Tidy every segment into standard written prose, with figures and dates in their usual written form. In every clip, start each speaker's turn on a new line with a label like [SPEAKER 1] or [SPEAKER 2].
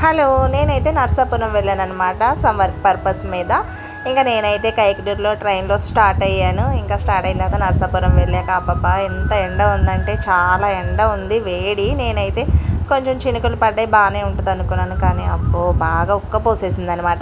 [SPEAKER 1] Hello, నేనైతే నర్సాపురం వెళ్ళాను అనమాట సమ్ వర్క్ పర్పస్ మీద. ఇంకా నేనైతే కైకలూరులో ట్రైన్లో స్టార్ట్ అయ్యాను. ఇంకా స్టార్ట్ అయిన తర్వాత నర్సాపురం వెళ్ళాక అబ్బబ్బా ఎంత ఎండ ఉందంటే చాలా ఎండ ఉంది, వేడి. నేనైతే కొంచెం చినుకులు పడ్డాయి బాగానే ఉంటుంది అనుకున్నాను, కానీ అబ్బో బాగా ఉక్కపోసేసింది అనమాట.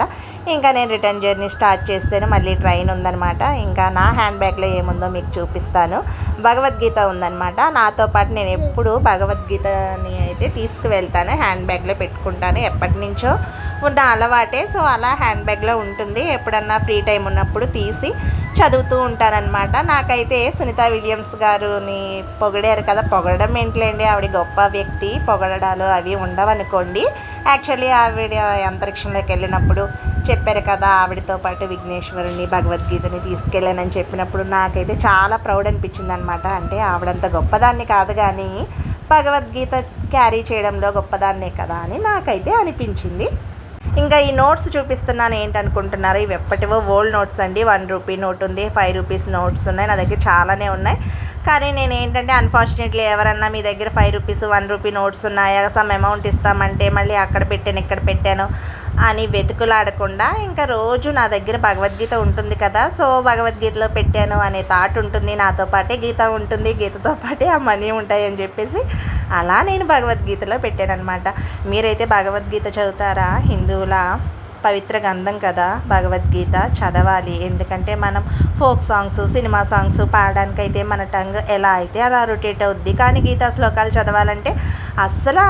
[SPEAKER 1] ఇంకా నేను రిటర్న్ జర్నీ స్టార్ట్ చేస్తేనే మళ్ళీ ట్రైన్ ఉందనమాట. ఇంకా నా హ్యాండ్ బ్యాగ్లో ఏముందో మీకు చూపిస్తాను. భగవద్గీత ఉందనమాట. నాతో పాటు నేను ఎప్పుడు భగవద్గీతని అయితే తీసుకువెళ్తాను, హ్యాండ్ బ్యాగ్లో పెట్టుకుంటాను. ఎప్పటి నుంచో ఉన్న అలవాటే. సో అలా హ్యాండ్ బ్యాగ్లో ఉంటుంది. ఎప్పుడన్నా ఫ్రీ టైం ఉన్నప్పుడు తీసి చదువుతూ ఉంటానన్నమాట. నాకైతే సునీత విలియమ్స్ గారుని పొగిడారు కదా, పొగడడం ఏంటిలేండి, ఆవిడ గొప్ప వ్యక్తి, పొగడడాలు అవి ఉండవనుకోండి. యాక్చువల్లీ ఆవిడ అంతరిక్షంలోకి వెళ్ళినప్పుడు చెప్పారు కదా, ఆవిడతో పాటు విఘ్నేశ్వరుని భగవద్గీతని తీసుకెళ్ళానని చెప్పినప్పుడు నాకైతే చాలా ప్రౌడ్ అనిపించింది అనమాట. అంటే ఆవిడంత గొప్పదాన్ని కాదు కానీ భగవద్గీత క్యారీ చేయడంలో గొప్పదాన్నే కదా అని నాకైతే అనిపించింది. ఇంకా ఈ నోట్స్ చూపిస్తున్నాను ఏంటనుకుంటున్నారు, ఇవి ఎప్పటివో ఓల్డ్ నోట్స్ అండి. 1 రూపీ నోట్ ఉంది, 5 రూపీస్ నోట్స్ ఉన్నాయి, నా దగ్గర చాలానే ఉన్నాయి. కానీ నేను ఏంటంటే అన్ఫార్చునేట్లీ ఎవరన్నా మీ దగ్గర 5 రూపీస్ 1 రూపీ నోట్స్ ఉన్నాయా, సమ్ అమౌంట్ ఇస్తామంటే మళ్ళీ అక్కడ పెట్టాను ఇక్కడ పెట్టాను అని వెతుకులాడకుండా ఇంకా రోజు నా దగ్గర భగవద్గీత ఉంటుంది కదా, సో భగవద్గీతలో పెట్టాను అనే థాట్ ఉంటుంది. నాతో పాటే గీత ఉంటుంది, గీతతో పాటే ఆ మనీ ఉంటాయి అని చెప్పేసి అలా నేను భగవద్గీతలో పెట్టాను అనమాట. మీరైతే భగవద్గీత చదువుతారా? హిందువుల పవిత్ర గ్రంథం కదా భగవద్గీత, చదవాలి. ఎందుకంటే మనం ఫోక్ సాంగ్స్ సినిమా సాంగ్స్ పాడడానికైతే మన టంగ్ ఎలా అయితే అలా రొటేట్ అవుద్ది, కానీ గీతా శ్లోకాలు చదవాలంటే అస్సలు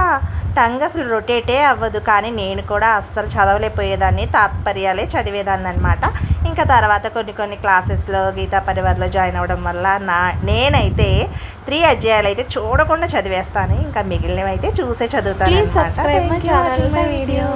[SPEAKER 1] టంగ్ అసలు రొటేటే అవ్వదు. కానీ నేను కూడా అస్సలు చదవలేకపోయేదాన్ని, తాత్పర్యాలే చదివేదాన్ని అనమాట. ఇంకా తర్వాత కొన్ని క్లాసెస్లో గీతా పరివార్లో జాయిన్ అవ్వడం వల్ల నేనైతే 3 అధ్యాయాలు అయితే చూడకుండా చదివేస్తాను, ఇంకా మిగిలినవి అయితే చూసే చదువుతాను.
[SPEAKER 2] Please subscribe my channel, my video.